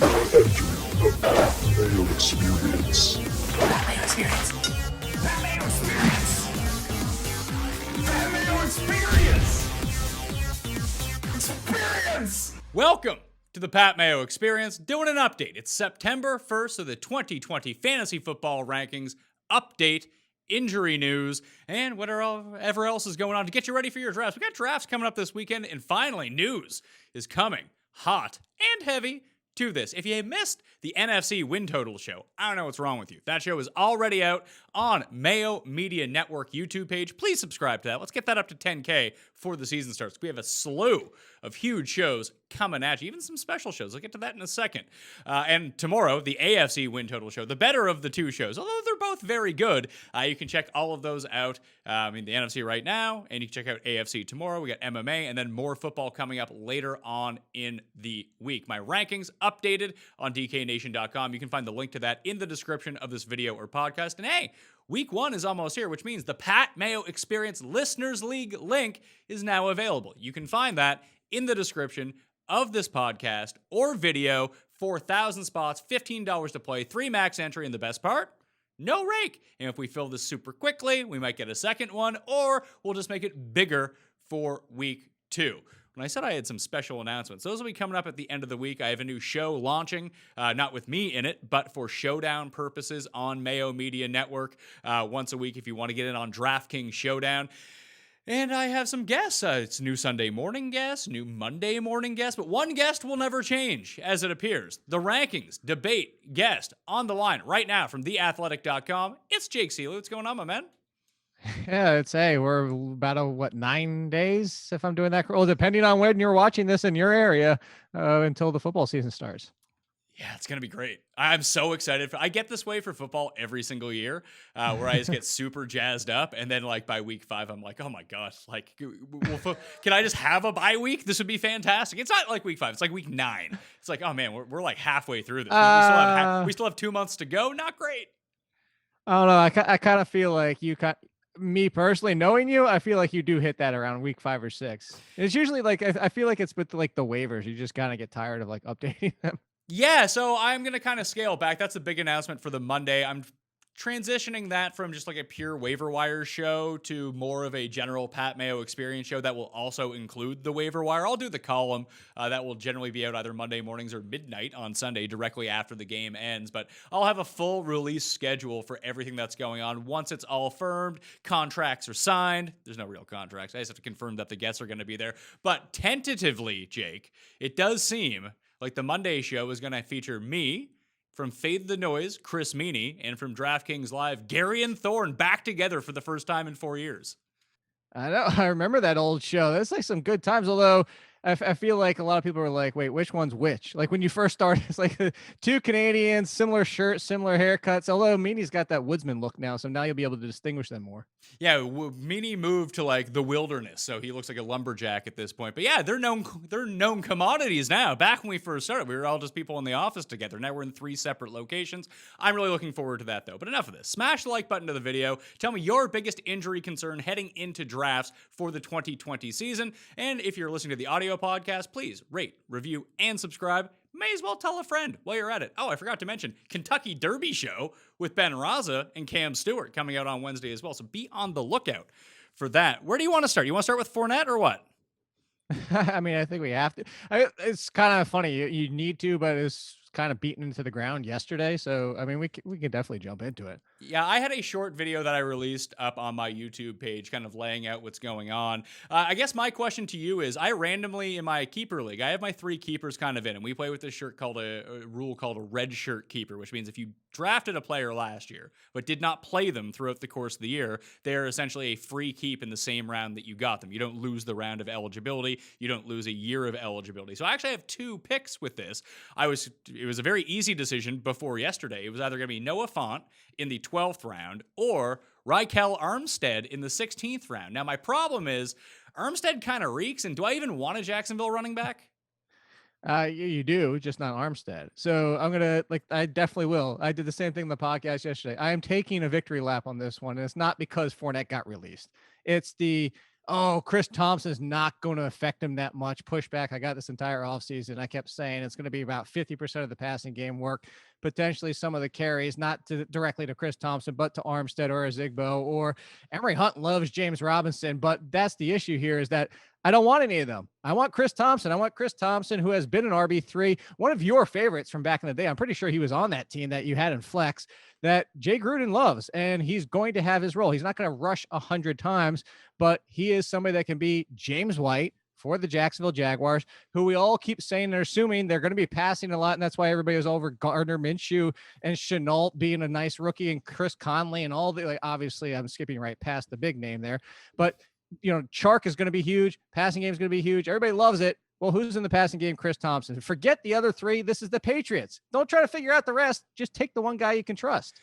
The Mayo Experience. Mayo Experience. Mayo Experience. Mayo Experience. Experience. Welcome to the Pat Mayo Experience, doing an update. It's September 1st, so the 2020 Fantasy Football Rankings update, injury news, and whatever else is going on to get you ready for your drafts. We got drafts coming up this weekend, and finally, news is coming hot and heavy to this. If you missed the NFC win total show, I don't know what's wrong with you. That show is already out on Mayo Media Network YouTube page. Please subscribe to that. Let's get that up to 10K before the season starts. We have a slew of huge shows coming at you, even some special shows. I'll get to that in a second. And tomorrow, the AFC win total show, the better of the two shows, although they're both very good. You can check all of those out in the NFC right now, and you can check out AFC tomorrow. We got MMA, and then more football coming up later on in the week. My rankings updated on DKNation.com. You can find the link to that in the description of this video or podcast. And hey, week 1 is almost here, which means the Pat Mayo Experience Listeners League link is now available. You can find that in the description of this podcast or video. 4,000 spots, $15 to play, 3 max entry, and the best part, no rake. And if we fill this super quickly, we might get a second one, or we'll just make it bigger for week 2. When I said I had some special announcements, those will be coming up at the end of the week. I have a new show launching, not with me in it, but for showdown purposes on Mayo Media Network once a week if you want to get in on DraftKings Showdown. And I have some guests. It's new Sunday morning guests, new Monday morning guests, but one guest will never change, as it appears. The rankings, debate, guest on the line right now from theathletic.com. It's Jake Ciely. What's going on, my man? Yeah, we're about 9 days, if I'm doing that. Well, depending on when you're watching this in your area, until the football season starts. Yeah, it's going to be great. I'm so excited. I get this way for football every single year where I just get super jazzed up. And then by week 5, I'm like, oh my gosh, can I just have a bye week? This would be fantastic. It's not like week 5. It's like week 9. It's like, oh man, we're like halfway through this. We still have 2 months to go. Not great. I don't know. I kind of feel like me personally, knowing you, I feel like you do hit that around week 5 or 6. It's usually I feel like it's with the waivers. You just kind of get tired of updating them. Yeah, so I'm going to kind of scale back. That's a big announcement for the Monday. I'm transitioning that from just a pure waiver wire show to more of a general Pat Mayo Experience show that will also include the waiver wire. I'll do the column that will generally be out either Monday mornings or midnight on Sunday directly after the game ends. But I'll have a full release schedule for everything that's going on once it's all firmed. Contracts are signed. There's no real contracts. I just have to confirm that the guests are going to be there. But tentatively, Jake, it does seem like the Monday show is going to feature me, from Fade the Noise, Chris Meany, and from DraftKings Live, Gary and Thorne back together for the first time in 4 years. I know. I remember that old show. That's some good times, although I feel like a lot of people are like, wait, which one's which? When you first started, it's 2 Canadians, similar shirts, similar haircuts, although Meany's got that woodsman look now, so now you'll be able to distinguish them more. Yeah, Meany moved to the wilderness, so he looks like a lumberjack at this point. But yeah, they're known commodities now. Back when we first started, we were all just people in the office together. Now we're in 3 separate locations. I'm really looking forward to that, though. But enough of this. Smash the like button to the video. Tell me your biggest injury concern heading into drafts for the 2020 season. And if you're listening to the audio podcast, please rate, review, and subscribe. May as well tell a friend while you're at it. Oh, I forgot to mention Kentucky Derby show with Ben Raza and Cam Stewart coming out on Wednesday as well. So be on the lookout for that. Where do you want to start? You want to start with Fournette or what? I mean, I think we have to. It's kind of funny. You need to, but it's kind of beaten into the ground yesterday. So, I mean, we can definitely jump into it. Yeah, I had a short video that I released up on my YouTube page kind of laying out what's going on. I guess my question to you is, I randomly, in my keeper league, I have my 3 keepers kind of in, and we play with this shirt called a rule called a red shirt keeper, which means if you drafted a player last year but did not play them throughout the course of the year, they're essentially a free keep in the same round that you got them. You don't lose the round of eligibility. You don't lose a year of eligibility. So I actually have 2 picks with this. It was a very easy decision before yesterday. It was either going to be Noah Fant in the 12th round or Rykel Armstead in the 16th round. Now, my problem is Armstead kind of reeks, and do I even want a Jacksonville running back? You do, just not Armstead. So I'm going to, I definitely will. I did the same thing in the podcast yesterday. I am taking a victory lap on this one, and it's not because Fournette got released. It's the oh, Chris Thompson's not going to affect him that much. Pushback. I got this entire offseason. I kept saying it's going to be about 50% of the passing game work, potentially some of the carries, not directly to Chris Thompson, but to Armstead or Zigbo, or Emory Hunt loves James Robinson. But that's the issue here, is that I don't want any of them. I want Chris Thompson. I want Chris Thompson, who has been an RB3, one of your favorites from back in the day. I'm pretty sure he was on that team that you had in flex that Jay Gruden loves, and he's going to have his role. He's not going to rush 100 times, but he is somebody that can be James White for the Jacksonville Jaguars, who we all keep saying they're assuming they're going to be passing a lot, and that's why everybody was over Gardner Minshew and Chenault being a nice rookie, and Chris Conley and all the, like, obviously I'm skipping right past the big name there, but Chark is going to be huge. Passing game is going to be huge. Everybody loves it. Well, who's in the passing game? Chris Thompson. Forget the other three. This is the Patriots. Don't try to figure out the rest. Just take the one guy you can trust.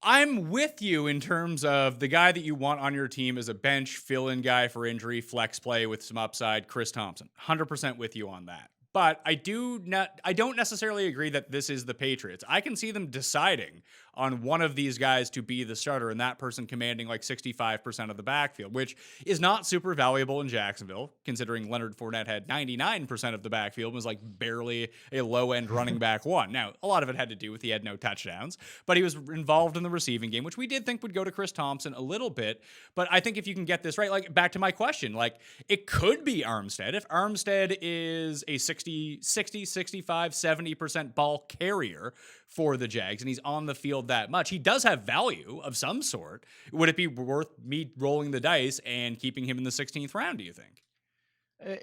I'm with you in terms of the guy that you want on your team as a bench fill-in guy for injury, flex play with some upside, Chris Thompson. 100% with you on that. But I don't necessarily agree that this is the Patriots. I can see them deciding on one of these guys to be the starter, and that person commanding like 65% of the backfield, which is not super valuable in Jacksonville, considering Leonard Fournette had 99% of the backfield and was like barely a low-end running back one. Now, a lot of it had to do with he had no touchdowns, but he was involved in the receiving game, which we did think would go to Chris Thompson a little bit. But I think if you can get this right, like back to my question, like it could be Armstead. If Armstead is a 60, 65, 70% ball carrier for the Jags, and he's on the field that much, he does have value of some sort. Would it be worth me rolling the dice and keeping him in the 16th round, do you think?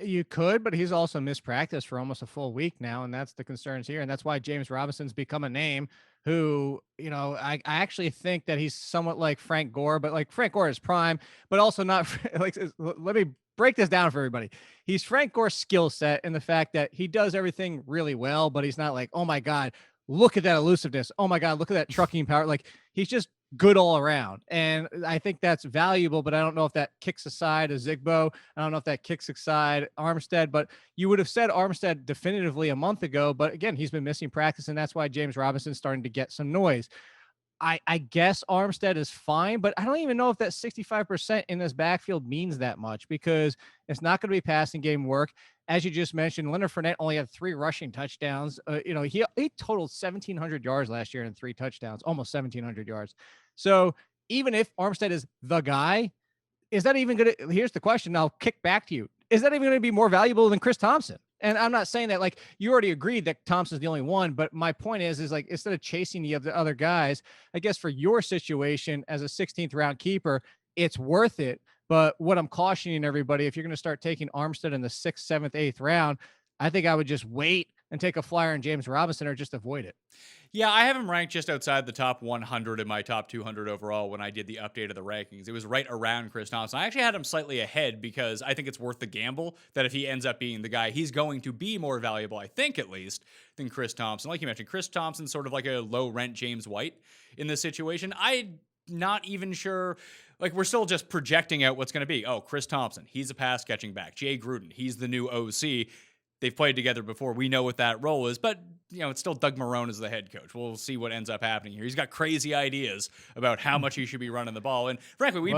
You could, but he's also missed practice for almost a full week now, and that's the concerns here. And that's why James Robinson's become a name who, I actually think that he's somewhat like Frank Gore, but like Frank Gore is prime, but also not like, let me break this down for everybody. He's Frank Gore's skill set in the fact that he does everything really well, but he's not like, oh my God, look at that elusiveness. Oh my God, look at that trucking power. Like he's just good all around. And I think that's valuable, but I don't know if that kicks aside a Zigbo. I don't know if that kicks aside Armstead, but you would have said Armstead definitively a month ago. But again, he's been missing practice, and that's why James Robinson's starting to get some noise. I guess Armstead is fine, but I don't even know if that 65% in this backfield means that much, because it's not going to be passing game work. As you just mentioned, Leonard Fournette only had 3 rushing touchdowns. He totaled 1,700 yards last year and 3 touchdowns, almost 1,700 yards. So even if Armstead is the guy, is that even going to, here's the question, I'll kick back to you. Is that even going to be more valuable than Chris Thompson? And I'm not saying that, like, you already agreed that Thompson's the only one, but my point is like, instead of chasing the other guys, I guess for your situation as a 16th round keeper, it's worth it. But what I'm cautioning everybody, if you're going to start taking Armstead in the 6th, 7th, 8th round, I think I would just wait and take a flyer on James Robinson, or just avoid it. Yeah, I have him ranked just outside the top 100 in my top 200 overall when I did the update of the rankings. It was right around Chris Thompson. I actually had him slightly ahead because I think it's worth the gamble that if he ends up being the guy, he's going to be more valuable, I think at least, than Chris Thompson. Like you mentioned, Chris Thompson's sort of like a low-rent James White in this situation. I'm not even sure. Like, we're still just projecting out what's going to be. Oh, Chris Thompson, he's a pass-catching back. Jay Gruden, he's the new OC. They've played together before. We know what that role is, but it's still Doug Marrone as the head coach. We'll see what ends up happening here. He's got crazy ideas about how much he should be running the ball, and frankly, we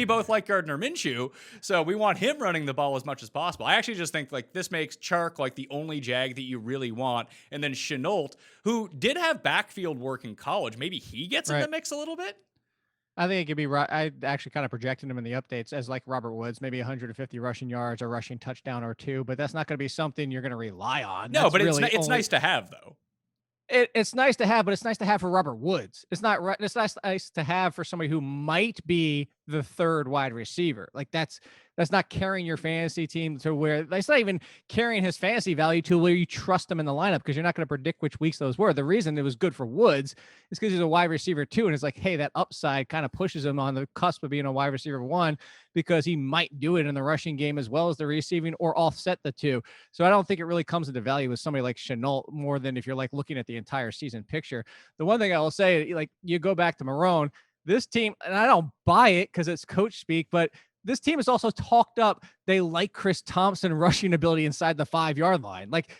both like Gardner Minshew, so we want him running the ball as much as possible. I actually just think like this makes Chark like the only Jag that you really want, and then Chenault, who did have backfield work in college, maybe he gets in the mix a little bit. I think it could be right. I actually kind of projected him in the updates as like Robert Woods, maybe 150 rushing yards, a rushing touchdown or 2, but that's not going to be something you're going to rely on. No, but it's nice to have though. It's nice to have, but it's nice to have for Robert Woods. It's not right. It's nice to have for somebody who might be the 3rd wide receiver. Like that's not carrying your fantasy team to where that's not even carrying his fantasy value to where you trust him in the lineup, because you're not going to predict which weeks those were. The reason it was good for Woods is because he's a wide receiver 2, and it's like, hey, that upside kind of pushes him on the cusp of being a wide receiver 1, because he might do it in the rushing game as well as the receiving, or offset the 2. So I don't think it really comes into value with somebody like Chenault more than if you're like looking at the entire season picture. The one thing I will say, like, you go back to Marrone, this team, and I don't buy it because it's coach speak, but this team is also talked up. They like Chris Thompson rushing ability inside the 5-yard line. Like,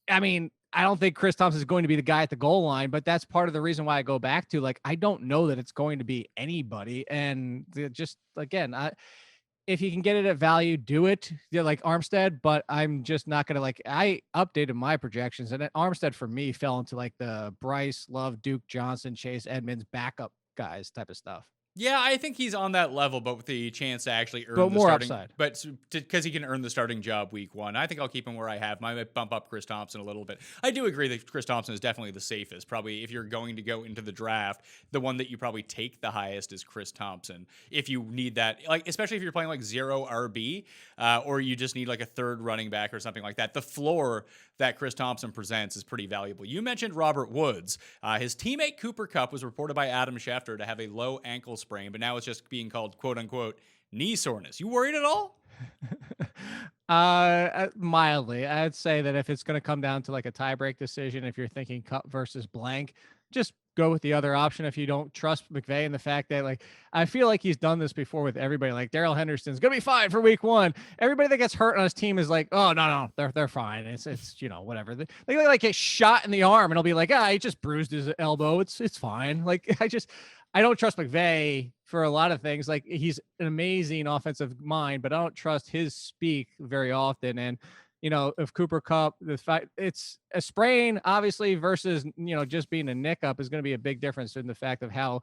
I mean, I don't think Chris Thompson is going to be the guy at the goal line, but that's part of the reason why I go back to, like, I don't know that it's going to be anybody. And just, again, if you can get it at value, do it. Like Armstead, but I'm just not gonna like. I updated my projections, and Armstead for me fell into like the Bryce, Love, Duke Johnson, Chase Edmonds backup guys type of stuff. Yeah, I think he's on that level, but with the chance to actually earn But the more starting, upside. but because he can earn the starting job week 1, I think I'll keep him where I have. I might bump up Chris Thompson a little bit. I do agree that Chris Thompson is definitely the safest. Probably if you're going to go into the draft, the one that you probably take the highest is Chris Thompson. If you need that, like especially if you're playing like 0 RB, or you just need like a third running back or something like that, the floor that Chris Thompson presents is pretty valuable. You mentioned Robert Woods. His teammate Cooper Kupp was reported by Adam Schefter to have a low ankle sprain, but now it's just being called quote unquote knee soreness. You worried at all? Mildly. I'd say that if it's going to come down to like a tiebreak decision, if you're thinking Kupp versus blank, just go with the other option if you don't trust McVay and the fact that like I feel like he's done this before with everybody. Like Darrell Henderson's gonna be fine for week 1. Everybody that gets hurt on his team is like, oh no, they're fine. It's whatever. They like get shot in the arm and he'll be like, he just bruised his elbow. It's fine. Like I don't trust McVay for a lot of things. Like he's an amazing offensive mind, but I don't trust his speak very often. And if Cooper Kupp, the fact it's a sprain, obviously, versus, just being a nick up is going to be a big difference in the fact of how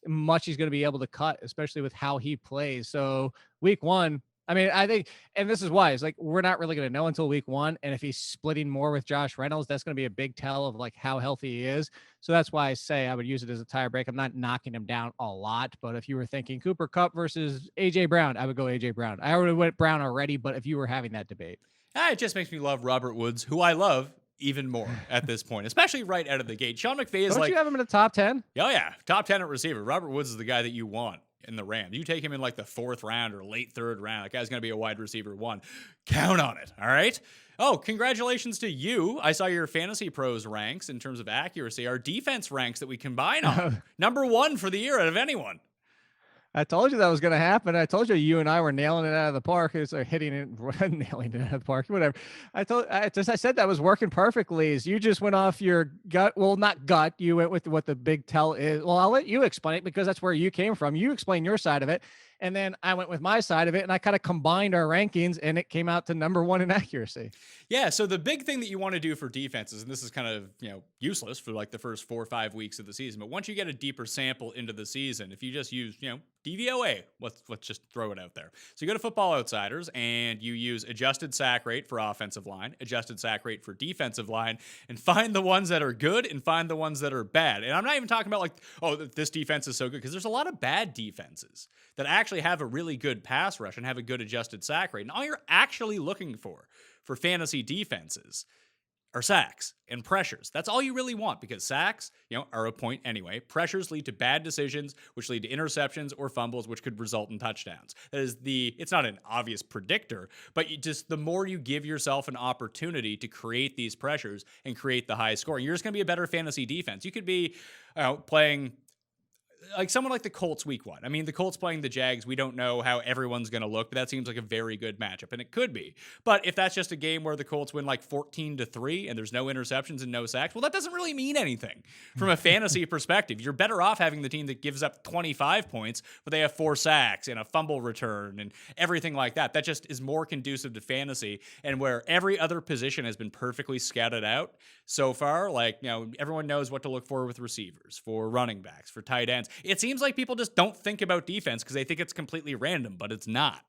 much he's going to be able to cut, especially with how he plays. So week 1, I mean, I think, and this is why it's like, we're not really going to know until week 1. And if he's splitting more with Josh Reynolds, that's going to be a big tell of like how healthy he is. So that's why I say I would use it as a tiebreak. I'm not knocking him down a lot, but if you were thinking Cooper Kupp versus AJ Brown, I would go AJ Brown. I already went Brown already, but if you were having that debate. It just makes me love Robert Woods, who I love even more at this point, especially right out of the gate. Sean McVay is Don't you have him in the top 10? Oh yeah, top 10 at receiver. Robert Woods is the guy that you want in the Rams. You take him in like the 4th round or late 3rd round. That guy's going to be a wide receiver 1. Count on it. All right. Oh, congratulations to you. I saw your Fantasy Pros ranks in terms of accuracy. Our defense ranks that we combine on. Number 1 for the year out of anyone. I told you that was going to happen. I told you and I were nailing it out of the park. It's like hitting it, nailing it out of the park, whatever. I said that was working perfectly. Is you just went off your gut. Well, not gut. You went with what the big tell is. Well, I'll let you explain it because that's where you came from. You explain your side of it. And then I went with my side of it and I kind of combined our rankings and it came out to number 1 in accuracy. Yeah. So the big thing that you want to do for defenses, and this is kind of, useless for like the first 4 or 5 weeks of the season, but once you get a deeper sample into the season, if you just use, DVOA, let's just throw it out there. So you go to Football Outsiders and you use adjusted sack rate for offensive line, adjusted sack rate for defensive line, and find the ones that are good and find the ones that are bad. And I'm not even talking about like, oh, this defense is so good, because there's a lot of bad defenses that actually have a really good pass rush and have a good adjusted sack rate. And all you're actually looking for fantasy defenses are sacks and pressures. That's all you really want, because sacks, are a point anyway. Pressures lead to bad decisions, which lead to interceptions or fumbles, which could result in touchdowns. That is it's not an obvious predictor, but the more you give yourself an opportunity to create these pressures and create the high scoring, you're just going to be a better fantasy defense. You could be playing like someone like the Colts week 1. I mean, the Colts playing the Jags, we don't know how everyone's going to look, but that seems like a very good matchup, and it could be. But if that's just a game where the Colts win like 14-3 and there's no interceptions and no sacks, well, that doesn't really mean anything from a fantasy perspective. You're better off having the team that gives up 25 points, but they have 4 sacks and a fumble return and everything like that. That just is more conducive to fantasy, and where every other position has been perfectly scouted out so far. Like, everyone knows what to look for with receivers, for running backs, for tight ends. It seems like people just don't think about defense because they think it's completely random, but it's not.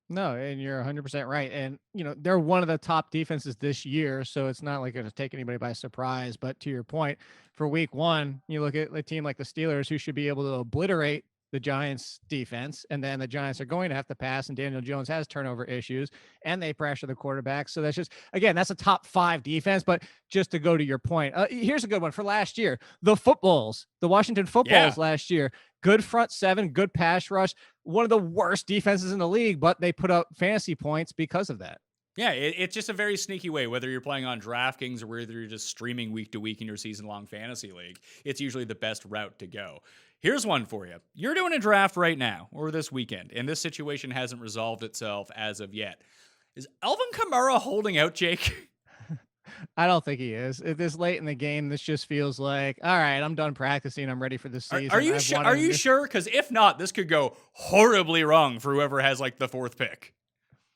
No, and you're 100% right. And, they're one of the top defenses this year, so it's not like going to take anybody by surprise. But to your point, for week 1, you look at a team like the Steelers, who should be able to obliterate the Giants defense, and then the Giants are going to have to pass, and Daniel Jones has turnover issues, and they pressure the quarterback. So that's just, again, that's a top 5 defense. But just to go to your point, here's a good one for last year. The Washington Footballs last year, good front 7, good pass rush, one of the worst defenses in the league, but they put up fantasy points because of that. Yeah, it's just a very sneaky way, whether you're playing on DraftKings or whether you're just streaming week to week in your season-long fantasy league. It's usually the best route to go. Here's one for you. You're doing a draft right now or this weekend, and this situation hasn't resolved itself as of yet. Is Alvin Kamara holding out, Jake? I don't think he is. At this late in the game, this just feels like, all right, I'm done practicing. I'm ready for the season. Are you sure? Are you sure? Because if not, this could go horribly wrong for whoever has like the 4th pick.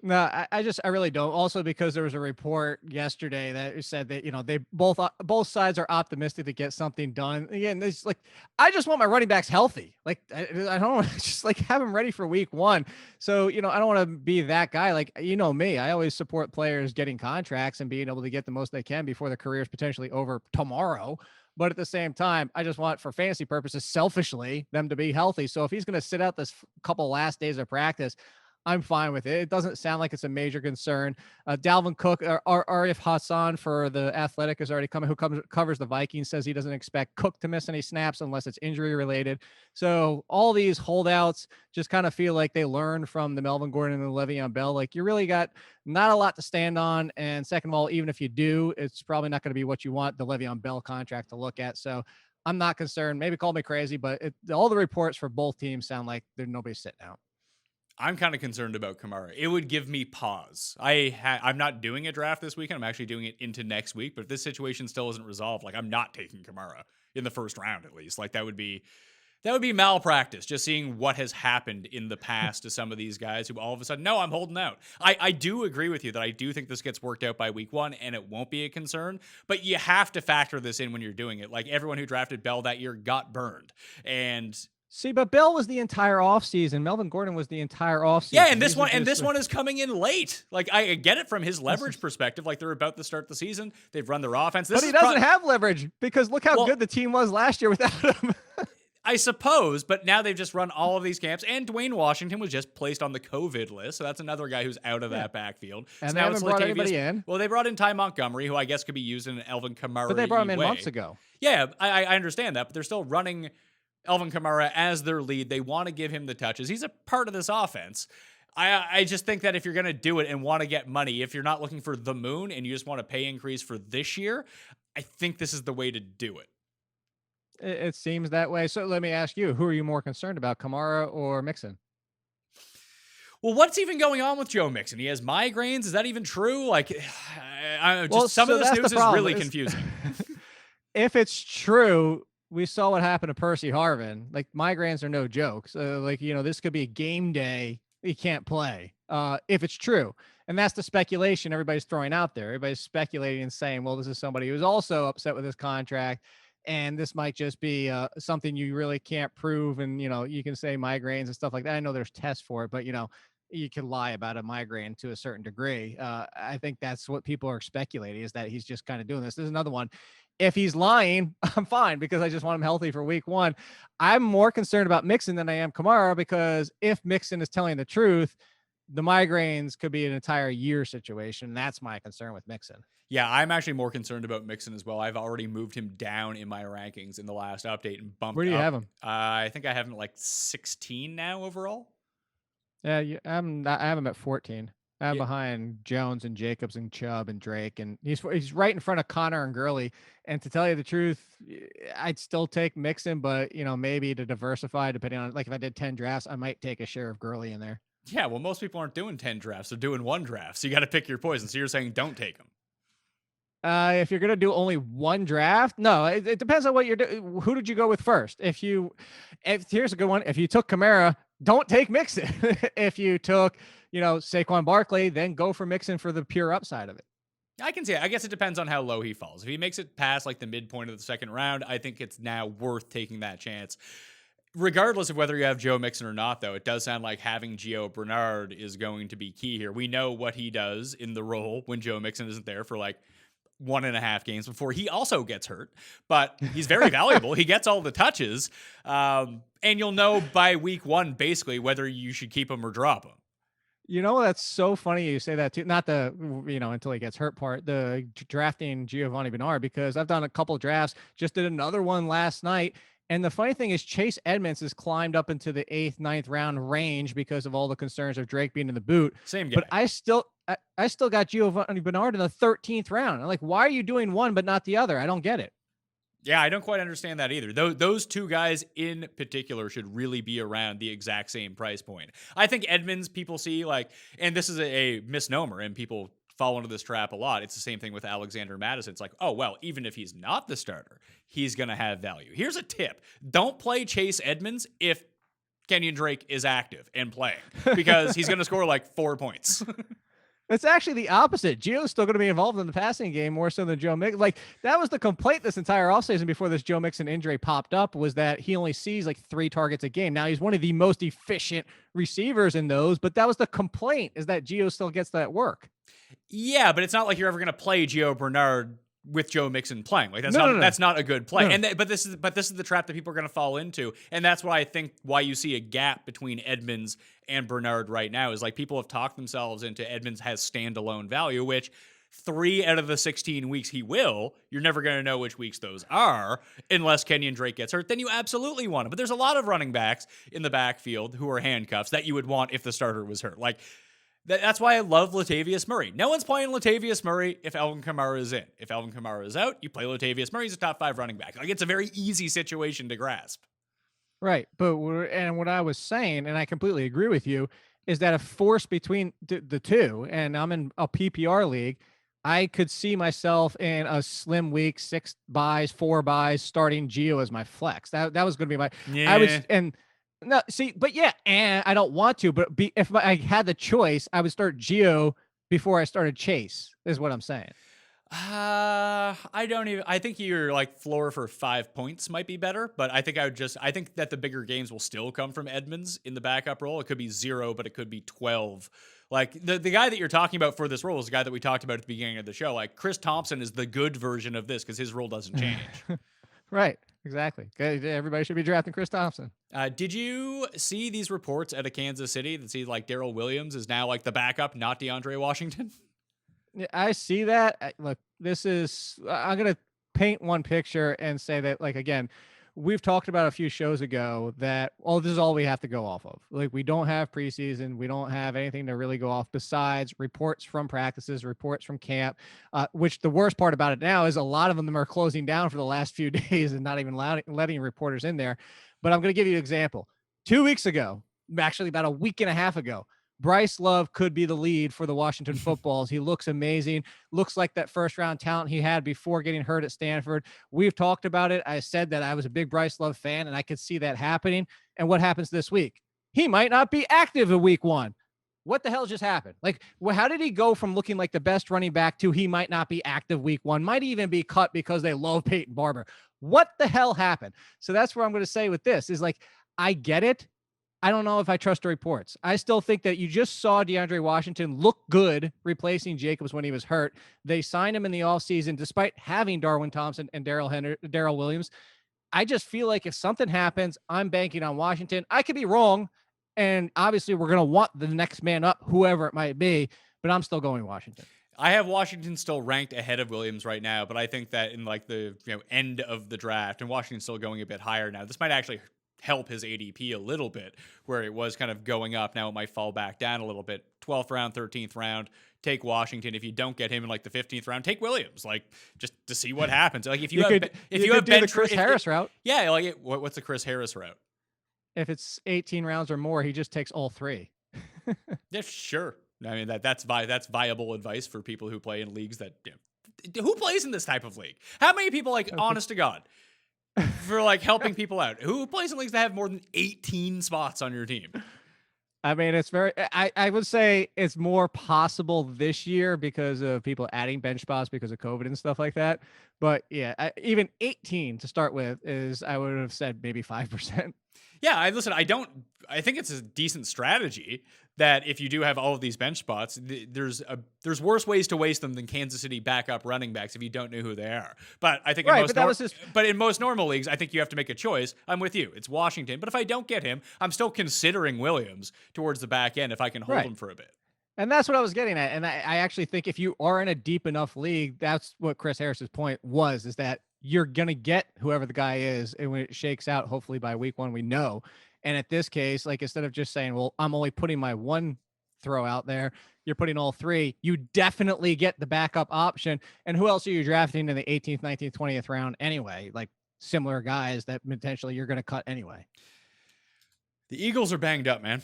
No, I really don't. Also, because there was a report yesterday that said that, they both sides are optimistic to get something done. Again, it's like, I just want my running backs healthy. Like, I don't want to just like have them ready for week 1. So, I don't want to be that guy. Like, me, I always support players getting contracts and being able to get the most they can before their career is potentially over tomorrow. But at the same time, I just want, for fantasy purposes, selfishly, them to be healthy. So if he's going to sit out this couple last days of practice, I'm fine with it. It doesn't sound like it's a major concern. Dalvin Cook or Arif Hassan for the Athletic is already coming, who covers the Vikings, says he doesn't expect Cook to miss any snaps unless it's injury related. So all these holdouts just kind of feel like they learned from the Melvin Gordon and the Le'Veon Bell. Like, you really got not a lot to stand on. And second of all, even if you do, it's probably not going to be what you want the Le'Veon Bell contract to look at. So I'm not concerned. Maybe call me crazy, but all the reports for both teams sound like nobody's sitting out. I'm kind of concerned about Kamara. It would give me pause. I'm not doing a draft this weekend. I'm actually doing it into next week. But if this situation still isn't resolved, like, I'm not taking Kamara in the first round, at least. Like, that would be malpractice, just seeing what has happened in the past to some of these guys who all of a sudden, no, I'm holding out. I do agree with you that I do think this gets worked out by week 1 and it won't be a concern, but you have to factor this in when you're doing it. Like, everyone who drafted Bell that year got burned. And see, but Bell was the entire offseason. Melvin Gordon was the entire offseason. Yeah, and this one is coming in late. Like, I get it from his leverage perspective. Like, they're about to start the season. They've run their offense. But he doesn't have leverage because look how good the team was last year without him. I suppose, but now they've just run all of these camps, and Dwayne Washington was just placed on the COVID list, so that's another guy who's out of that backfield. And so they haven't brought anybody in. Well, they brought in Ty Montgomery, who I guess could be used in an Alvin Kamara. But they brought him in months ago. Yeah, I understand that, but they're still running Alvin Kamara as their lead. They want to give him the touches. He's a part of this offense. I just think that if you're going to do it and want to get money, if you're not looking for the moon and you just want a pay increase for this year, I think this is the way to do it. It seems that way. So let me ask you, who are you more concerned about, Kamara or Mixon? Well, what's even going on with Joe Mixon? He has migraines. Is that even true? Like, some of this news is really confusing. If it's true, we saw what happened to Percy Harvin. Like, migraines are no joke. So, this could be a game day. He can't play if it's true. And that's the speculation everybody's throwing out there. Everybody's speculating and saying, well, this is somebody who's also upset with his contract. And this might just be something you really can't prove. And, you can say migraines and stuff like that. I know there's tests for it, but, you can lie about a migraine to a certain degree. I think that's what people are speculating, is that he's just kind of doing this. There's another one. If he's lying, I'm fine because I just want him healthy for week 1. I'm more concerned about Mixon than I am Kamara, because if Mixon is telling the truth, the migraines could be an entire year situation. That's my concern with Mixon. Yeah, I'm actually more concerned about Mixon as well. I've already moved him down in my rankings in the last update and bumped. Where do you have him? I think I have him at like 16 now overall. Yeah, I have him at 14. I'm behind Jones and Jacobs and Chubb and Drake, and he's right in front of Connor and Gurley. And to tell you the truth, I'd still take Mixon, but maybe to diversify, depending on, like, if I did 10 drafts, I might take a share of Gurley in there. Yeah, well, most people aren't doing 10 drafts; they're doing 1 draft. So you got to pick your poison. So you're saying don't take him. If you're gonna do only 1 draft, no, it depends on what you're doing. Who did you go with first? If here's a good one. If you took Kamara, don't take Mixon. If you took, Saquon Barkley, then go for Mixon for the pure upside of it. I can see it. I guess it depends on how low he falls. If he makes it past like the midpoint of the second round, I think it's now worth taking that chance. Regardless of whether you have Joe Mixon or not, though, it does sound like having Gio Bernard is going to be key here. We know what he does in the role when Joe Mixon isn't there for like 1.5 games before he also gets hurt, but he's very valuable. He gets all the touches. And you'll know by week 1, basically, whether you should keep him or drop him. That's so funny you say that too. Not the, until he gets hurt part, the drafting Giovanni Bernard, because I've done a couple drafts, just did another one last night. And the funny thing is Chase Edmonds has climbed up into the 8th, 9th round range because of all the concerns of Drake being in the boot. Same guy. But I still got Giovanni Bernard in the 13th round. I'm like, why are you doing one but not the other? I don't get it. Yeah, I don't quite understand that either. Those 2 guys in particular should really be around the exact same price point. I think Edmonds, people see like, and this is a misnomer, and people fall into this trap a lot. It's the same thing with Alexander Madison. It's like, oh, well, even if he's not the starter, he's going to have value. Here's a tip. Don't play Chase Edmonds if Kenyon Drake is active and playing, because he's going to score like 4 points. It's actually the opposite. Gio's still going to be involved in the passing game more so than Joe Mixon. Like, that was the complaint this entire offseason before this Joe Mixon injury popped up, was that he only sees like 3 targets a game. Now he's one of the most efficient receivers in those, but that was the complaint, is that Gio still gets that work. Yeah, but it's not like you're ever going to play Gio Bernard with Joe Mixon playing. Like, that's that's not a good play. No. But this is the trap that people are going to fall into. And that's why I think why you see a gap between Edmonds and Bernard right now is like people have talked themselves into Edmonds has standalone value, which 3 out of the 16 weeks he will. You're never going to know which weeks those are unless Kenyon Drake gets hurt. Then you absolutely want him. But there's a lot of running backs in the backfield who are handcuffs that you would want if the starter was hurt. Like, that's why I love Latavius Murray. No one's playing Latavius Murray if Alvin Kamara is in. If Alvin Kamara is out, you play Latavius Murray. He's a top 5 running back. Like, it's a very easy situation to grasp. Right. But what I was saying, and I completely agree with you, is that a force between the two, and I'm in a PPR league, I could see myself in a slim week, 6 buys, 4 buys, starting Gio as my flex. That was going to be my, no, see, but yeah, and I don't want to, but if I had the choice, I would start Gio before I started Chase, is what I'm saying. I think your like floor for 5 points might be better, but I think I think that the bigger games will still come from Edmonds in the backup role. It could be 0, but it could be 12. Like, the guy that you're talking about for this role is the guy that we talked about at the beginning of the show. Like, Chris Thompson is the good version of this because his role doesn't change. Right. Exactly. Everybody should be drafting Chris Thompson. Did you see these reports out of Kansas City that see like Darrell Williams is now like the backup, not DeAndre Washington? Yeah, I see that. Look, I'm going to paint one picture and say that, like, again, we've talked about a few shows ago that, this is all we have to go off of. Like, we don't have preseason. We don't have anything to really go off besides reports from practices, reports from camp, which the worst part about it now is a lot of them are closing down for the last few days and not even letting reporters in there. But I'm going to give you an example. 2 weeks ago, actually about a week and a half ago, Bryce Love could be the lead for the Washington Footballs. He looks amazing. Looks like that first-round talent he had before getting hurt at Stanford. We've talked about it. I said that I was a big Bryce Love fan, and I could see that happening. And what happens this week? He might not be active in week 1. What the hell just happened? Like, how did he go from looking like the best running back to he might not be active week 1? Might even be cut because they love Peyton Barber. What the hell happened? So that's what I'm going to say with this is, like, I get it. I don't know if I trust the reports. I still think that you just saw DeAndre Washington look good replacing Jacobs when he was hurt. They signed him in the offseason despite having Darwin Thompson and Darrell Williams. I just feel like if something happens, I'm banking on Washington. I could be wrong, and obviously we're going to want the next man up, whoever it might be, but I'm still going Washington. I have Washington still ranked ahead of Williams right now, but I think that in like the end of the draft, and Washington's still going a bit higher now, this might actually help his ADP a little bit, where it was kind of going up. Now it might fall back down a little bit. 12th round, 13th round, take Washington. If you don't get him in like the 15th round, take Williams, like just to see what happens. Like if you have the Chris Harris route. Yeah. Like what's the Chris Harris route? If it's 18 rounds or more, he just takes all 3. Yeah, sure. I mean, that's viable advice for people who play in leagues that, who plays in this type of league? How many people, like, honest to God, for like helping people out, who plays in leagues that have more than 18 spots on your team? I mean, it's I would say it's more possible this year because of people adding bench spots because of COVID and stuff like that. But yeah, even 18 to start with is, I would have said maybe 5%. Yeah, I think it's a decent strategy that if you do have all of these bench spots, there's worse ways to waste them than Kansas City backup running backs if you don't know who they are. But I think in most normal leagues, I think you have to make a choice. I'm with you. It's Washington. But if I don't get him, I'm still considering Williams towards the back end if I can hold him for a bit. And that's what I was getting at. And I actually think if you are in a deep enough league, that's what Chris Harris's point was, is that you're going to get whoever the guy is. And when it shakes out, hopefully by week 1, we know. And at this case, like, instead of just saying, well, I'm only putting my 1 throw out there, you're putting all 3, you definitely get the backup option. And who else are you drafting in the 18th, 19th, 20th round anyway? Like, similar guys that potentially you're going to cut anyway. The Eagles are banged up, man.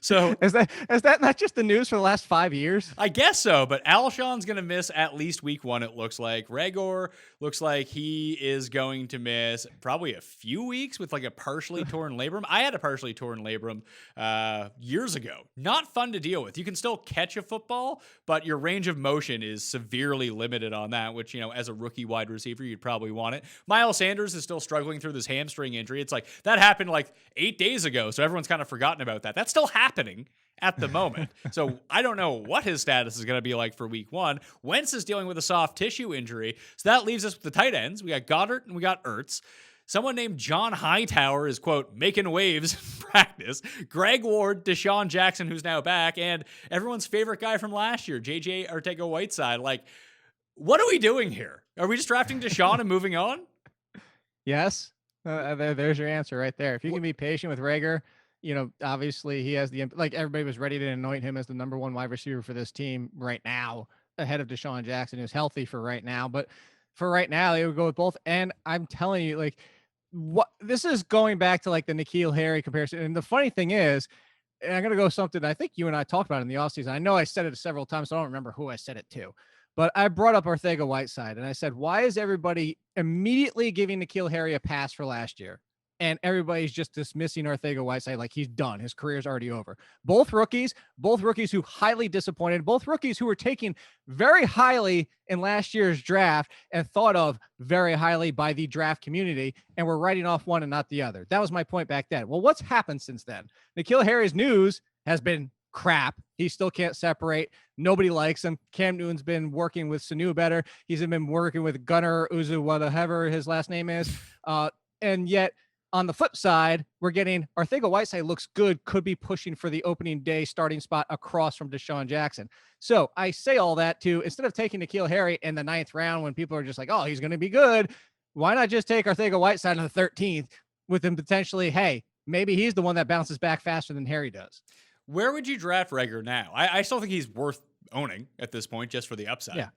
So is that not just the news for the last 5 years? I guess so, but Alshon's going to miss at least week 1, it looks like. Regor looks like he is going to miss probably a few weeks with like a partially torn labrum. I had a partially torn labrum years ago. Not fun to deal with. You can still catch a football, but your range of motion is severely limited on that, which, as a rookie wide receiver, you'd probably want it. Miles Sanders is still struggling through this hamstring injury. It's like that happened like 8 days ago, so everyone's kind of forgotten about that. That's still happening at the moment. So I don't know what his status is going to be like for week 1. Wentz is dealing with a soft tissue injury. So that leaves us with the tight ends. We got Goddard and we got Ertz. Someone named John Hightower is, quote, making waves in practice. Greg Ward, Deshaun Jackson, who's now back, and everyone's favorite guy from last year, JJ Arcega-Whiteside. Like, what are we doing here? Are we just drafting Deshaun and moving on? Yes. There's your answer right there. If you can be patient with Rager, obviously he has like everybody was ready to anoint him as the number 1 wide receiver for this team right now, ahead of Deshaun Jackson, who's healthy for right now. But for right now, they would go with both. And I'm telling you, like, what this is going back to like the N'Keal Harry comparison. And the funny thing is, and I'm going to go something I think you and I talked about in the offseason. I know I said it several times, so I don't remember who I said it to. But I brought up Arcega-Whiteside, and I said, why is everybody immediately giving N'Keal Harry a pass for last year? And everybody's just dismissing Arcega-Whiteside like he's done. His career's already over. Both rookies who highly disappointed, both rookies who were taken very highly in last year's draft and thought of very highly by the draft community, and we're writing off one and not the other. That was my point back then. Well, what's happened since then? N'Keal Harry's news has been crap. He still can't separate. Nobody likes him. Cam Newton's been working with Sanu better. He's been working with Gunnar Uzu, whatever his last name is. And yet, on the flip side, we're getting Arcega-Whiteside looks good, could be pushing for the opening day starting spot across from Deshaun Jackson. So I say all that to, instead of taking N'Keal Harry in the 9th round when people are just like, oh, he's going to be good, why not just take Arcega-Whiteside in the 13th with him potentially, hey, maybe he's the one that bounces back faster than Harry does. Where would you draft Reagor now? I still think he's worth owning at this point just for the upside.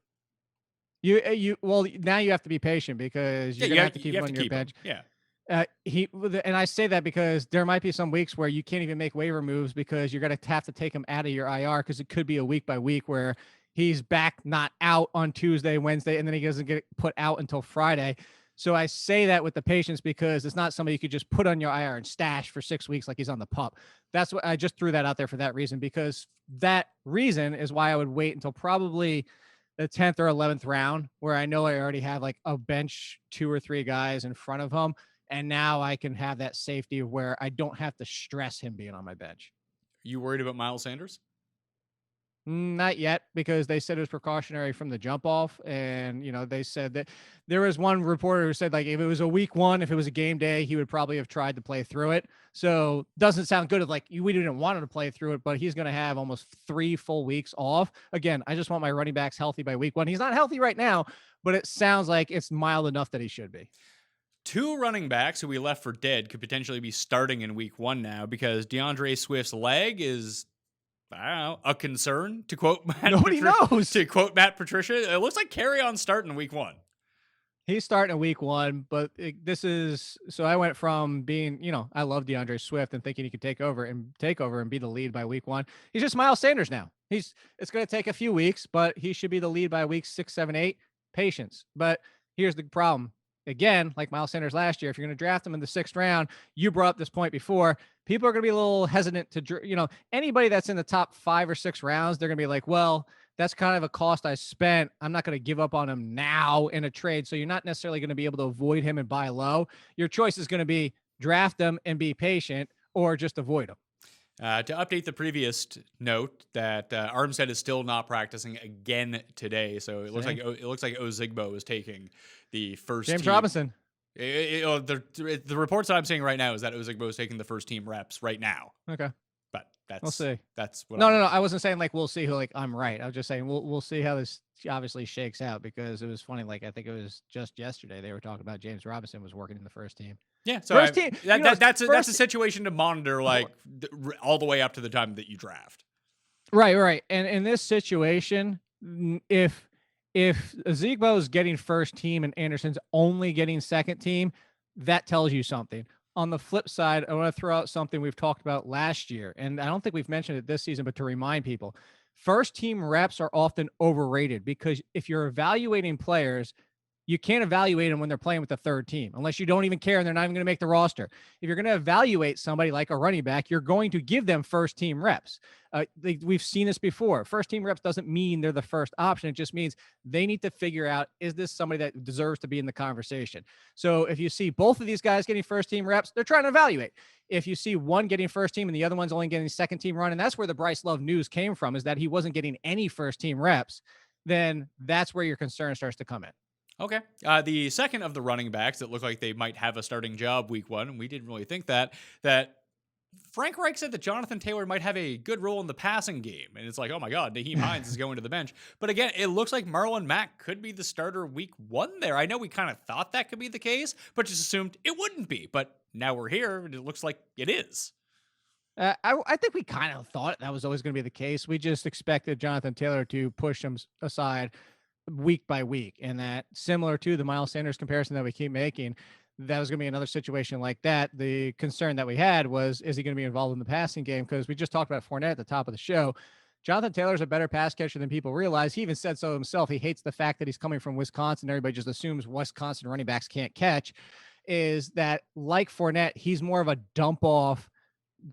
Yeah. Well, now you have to be patient because you're going to have to keep him on your bench. Yeah. And I say that because there might be some weeks where you can't even make waiver moves because you're going to have to take him out of your IR because it could be a week by week where he's back, not out on Tuesday, Wednesday, and then he doesn't get put out until Friday. So I say that with the patience because it's not somebody you could just put on your IR and stash for 6 weeks like he's on the pup. That's what I just threw that out there for that reason, because that reason is why I would wait until probably the 10th or 11th round where I know I already have like a bench 2 or 3 guys in front of him. And now I can have that safety where I don't have to stress him being on my bench. You worried about Miles Sanders? Not yet, because they said it was precautionary from the jump off. And, they said that there was one reporter who said, like, if it was a week 1, if it was a game day, he would probably have tried to play through it. So doesn't sound good. Of like, we didn't want him to play through it, but he's going to have almost 3 full weeks off. Again, I just want my running backs healthy by week 1. He's not healthy right now, but it sounds like it's mild enough that he should be. 2 running backs who we left for dead could potentially be starting in week 1 now because DeAndre Swift's leg is, I don't know, a concern, to quote Matt. Nobody knows. To quote Matt Patricia, it looks like Kerryon starting week 1. He's starting in week 1, but so I went from being, I love DeAndre Swift and thinking he could take over and be the lead by week 1. He's just Miles Sanders now. It's going to take a few weeks, but he should be the lead by week 6, 7, 8. Patience. But here's the problem. Again, like Miles Sanders last year, if you're going to draft him in the 6th round, you brought up this point before, people are going to be a little hesitant to, anybody that's in the top 5 or 6 rounds, they're going to be like, well, that's kind of a cost I spent. I'm not going to give up on him now in a trade. So you're not necessarily going to be able to avoid him and buy low. Your choice is going to be draft him and be patient or just avoid him. To update the previous note that Armstead is still not practicing again today, so it looks like Ozigbo is taking the first. James Robinson. The reports that I'm seeing right now is that Ozigbo is taking the first team reps right now. Okay, but we'll see. That's what. No. I wasn't saying like we'll see who like I'm right. I was just saying we'll see how this obviously shakes out because it was funny. Like I think it was just yesterday they were talking about James Robinson was working in the first team. Yeah, so that's a situation to monitor, like all the way up to the time that you draft. Right. And in this situation, if Ozigbo is getting first team and Anderson's only getting second team, that tells you something. on the flip side, I want to throw out something we've talked about last year, and I don't think we've mentioned it this season, but to remind people, first team reps are often overrated because if you're evaluating players, you can't evaluate them when they're playing with the third team unless you don't even care and they're not even going to make the roster. If you're going to evaluate somebody like a running back, you're going to give them first team reps. We've seen this before. First team reps doesn't mean they're the first option. It just means they need to figure out, is this somebody that deserves to be in the conversation? So if you see both of these guys getting first team reps, they're trying to evaluate. If you see one getting first team and the other one's only getting second team run, and that's where the Bryce Love news came from, is that he wasn't getting any first team reps, then that's where your concern starts to come in. Okay. The second of the running backs that look like they might have a starting job week one, and we didn't really think that Frank Reich said that Jonathan Taylor might have a good role in the passing game. And it's like, oh my God, Naheem Hines is going to the bench. But again, it looks like Marlon Mack could be the starter week one there. I know we kind of thought that could be the case, but just assumed it wouldn't be. But now we're here and it looks like it is. I think we kind of thought that was always going to be the case. We just expected Jonathan Taylor to push him aside week by week, and that, similar to the Miles Sanders comparison that we keep making, that was going to be another situation like that. The concern that we had was, is he going to be involved in the passing game? Because we just talked about Fournette at the top of the show. Jonathan Taylor's a better pass catcher than people realize. He even said so himself. He hates the fact that he's coming from Wisconsin. Everybody just assumes Wisconsin running backs can't catch. Is that, like Fournette, he's more of a dump off,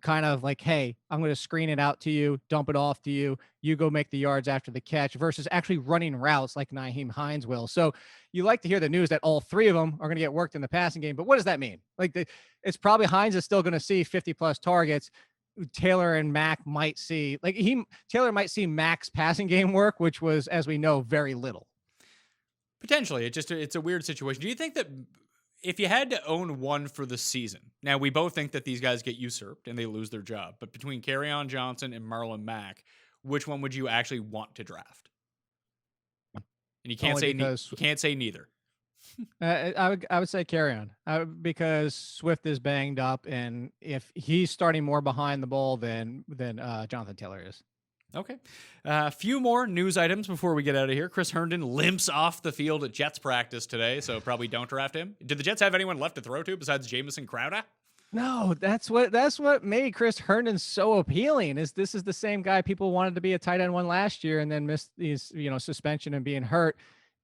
kind of like, hey, I'm going to screen it out to you, dump it off to you, you go make the yards after the catch, versus actually running routes like Naheem Hines will. So you like to hear the news that all three of them are going to get worked in the passing game, but what does that mean? Like, it's probably Hines is still going to see 50 plus targets. Taylor and Mack might see, Taylor might see Mack's passing game work, which was, as we know, very little. Potentially. It's a weird situation. Do you think that if you had to own one for the season, now we both think that these guys get usurped and they lose their job, but between Kerryon Johnson and Marlon Mack, which one would you actually want to draft? And you can't say neither. I would say Kerryon, because Swift is banged up, and if he's starting more behind the ball than Jonathan Taylor is. Okay. A few more news items before we get out of here. Chris Herndon limps off the field at Jets practice today, so probably don't draft him. Did the Jets have anyone left to throw to besides Jamison Crowder? No, that's what made Chris Herndon so appealing. This is the same guy people wanted to be a tight end one last year and then missed these, suspension and being hurt.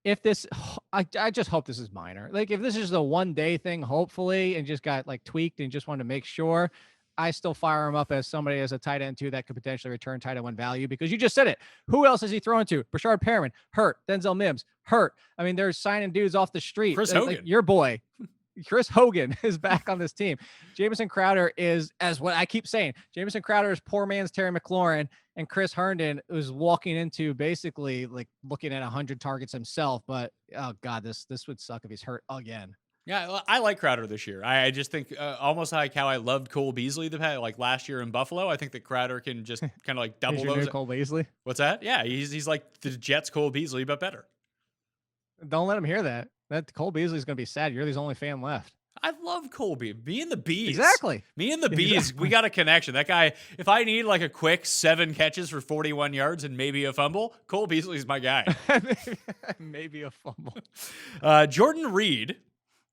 If this, I just hope this is minor. Like, if this is a 1 day thing, hopefully, and just got tweaked and just wanted to make sure, I still fire him up as somebody as a tight end too that could potentially return tight end one value, because you just said it. Who else is he throwing to? Brashard Perriman, hurt. Denzel Mims, hurt. I mean, they're signing dudes off the street. Chris Hogan. Like your boy, Chris Hogan, is back on this team. Jamison Crowder is, as what I keep saying, Jamison Crowder is poor man's Terry McLaurin, and Chris Herndon was walking into basically looking at 100 targets himself. But oh God, this would suck if he's hurt again. Yeah, I like Crowder this year. I just think almost like how I loved Cole Beasley last year in Buffalo. I think that Crowder can just kind of double those. Cole Beasley? What's that? Yeah, he's like the Jets Cole Beasley, but better. Don't let him hear that. That Cole Beasley's going to be sad. You're the only fan left. I love Cole Beasley. Me and the Bees. Exactly. Me and the Bees, exactly. We got a connection. That guy, if I need a quick 7 catches for 41 yards and maybe a fumble, Cole Beasley's my guy. Maybe a fumble. Jordan Reed,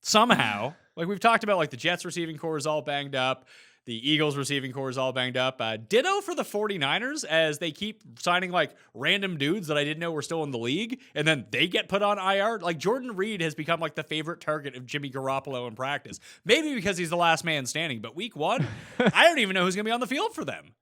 somehow, we've talked about, the Jets receiving core is all banged up. The Eagles receiving core is all banged up. Ditto for the 49ers, as they keep signing random dudes that I didn't know were still in the league, and then they get put on IR. Jordan Reed has become the favorite target of Jimmy Garoppolo in practice. Maybe because he's the last man standing, but week one, I don't even know who's going to be on the field for them.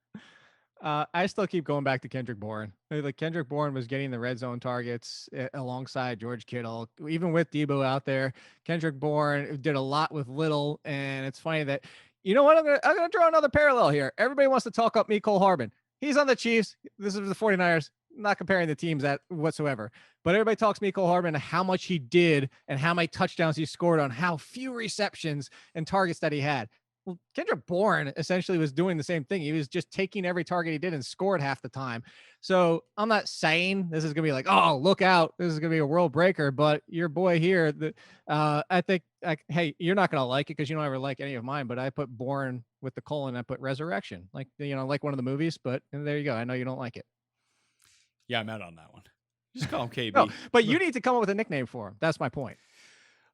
I still keep going back to Kendrick Bourne. Kendrick Bourne was getting the red zone targets alongside George Kittle. Even with Debo out there, Kendrick Bourne did a lot with little, and it's funny that, you know what? I'm gonna draw another parallel here. Everybody wants to talk up Mecole Hardman. He's on the Chiefs. This is the 49ers. I'm not comparing the teams whatsoever. But everybody talks Mecole Hardman and how much he did and how many touchdowns he scored on how few receptions and targets that he had. Well, Kendrick Bourne essentially was doing the same thing. He was just taking every target he did and scored half the time. So I'm not saying this is going to be oh, look out, this is going to be a world breaker, but your boy here, I think, hey, you're not going to like it because you don't ever like any of mine, but I put Bourne with the colon, I put Resurrection, like one of the movies, but there you go. I know you don't like it. Yeah, I'm out on that one. Just call him KB. No, but you need to come up with a nickname for him. That's my point.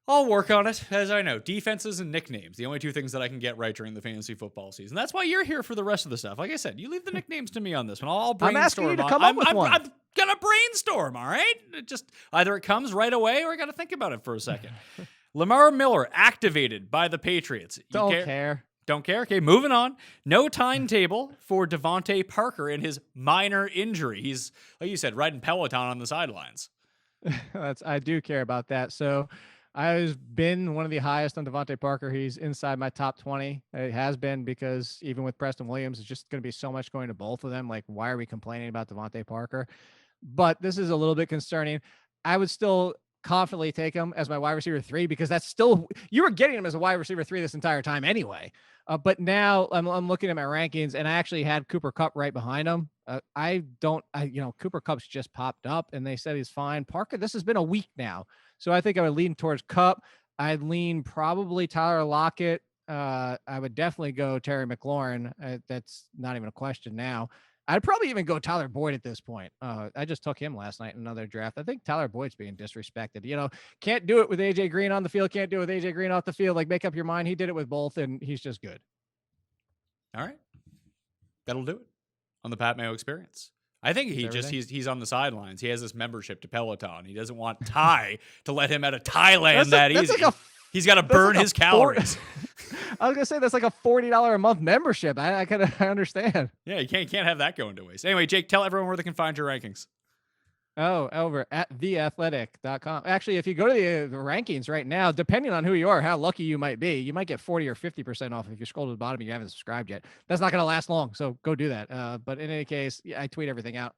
I'll work on it, as I know. Defenses and nicknames, the only two things that I can get right during the fantasy football season. That's why you're here for the rest of the stuff. Like I said, you leave the nicknames to me on this one. I'll brainstorm. I'm asking you to come up with one. I'm gonna brainstorm, all right? Either it comes right away or I gotta think about it for a second. Lamar Miller activated by the Patriots. Don't care. Don't care? Okay, moving on. No timetable for DeVante Parker in his minor injury. He's, like you said, riding Peloton on the sidelines. I do care about that. So I've been one of the highest on DeVante Parker. He's inside my top 20. It has been because even with Preston Williams, it's just going to be so much going to both of them. Like, why are we complaining about DeVante Parker? But this is a little bit concerning. I would still confidently take him as my wide receiver 3 because that's still, you were getting him as a wide receiver 3 this entire time anyway. But now I'm looking at my rankings and I actually had Cooper Kupp right behind him. Cooper Kupp's just popped up and they said he's fine. Parker, this has been a week now. So I think I would lean towards Kupp. I'd lean probably Tyler Lockett. I would definitely go Terry McLaurin. That's not even a question now. I'd probably even go Tyler Boyd at this point. I just took him last night in another draft. I think Tyler Boyd's being disrespected. You know, can't do it with AJ Green on the field. Can't do it with AJ Green off the field. Like, make up your mind. He did it with both, and he's just good. All right. That'll do it on the Pat Mayo Experience. I think he's on the sidelines. He has this membership to Peloton. He doesn't want Ty to let him out of Thailand that easy. He's got to burn his calories. I was gonna say that's like a $40 a month membership. I understand. Yeah, you can't have that going to waste. Anyway, Jake, tell everyone where they can find your rankings. Oh, over at theathletic.com. Actually, if you go to the rankings right now, depending on who you are, how lucky you might be, you might get 40 or 50% off if you scroll to the bottom and you haven't subscribed yet. That's not going to last long, so go do that. But in any case, I tweet everything out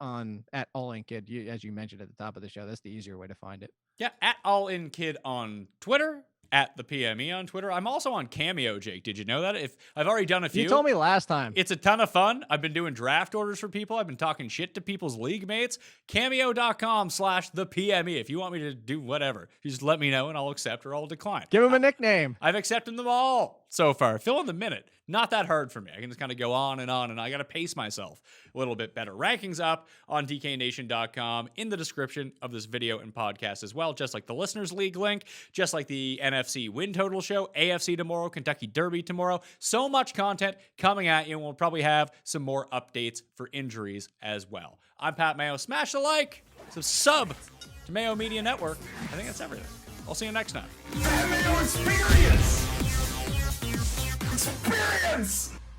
at AllInKid, as you mentioned at the top of the show. That's the easier way to find it. Yeah, at AllInKid on Twitter. At the PME on Twitter. I'm also on Cameo, Jake. Did you know that? If I've already done a few. You told me last time. It's a ton of fun. I've been doing draft orders for people. I've been talking shit to people's league mates. Cameo.com/thepme. If you want me to do whatever, you just let me know and I'll accept or I'll decline. Give him a nickname. I've accepted them all so far. Fill in the minute. Not that hard for me. I can just kind of go on, and I got to pace myself a little bit better. Rankings up on DKNation.com in the description of this video and podcast as well, just like the Listeners League link, just like the NFC win total show, AFC tomorrow, Kentucky Derby tomorrow. So much content coming at you, and we'll probably have some more updates for injuries as well. I'm Pat Mayo. Smash a like, sub to Mayo Media Network. I think that's everything. I'll see you next time. Pat Mayo Experience! Experience!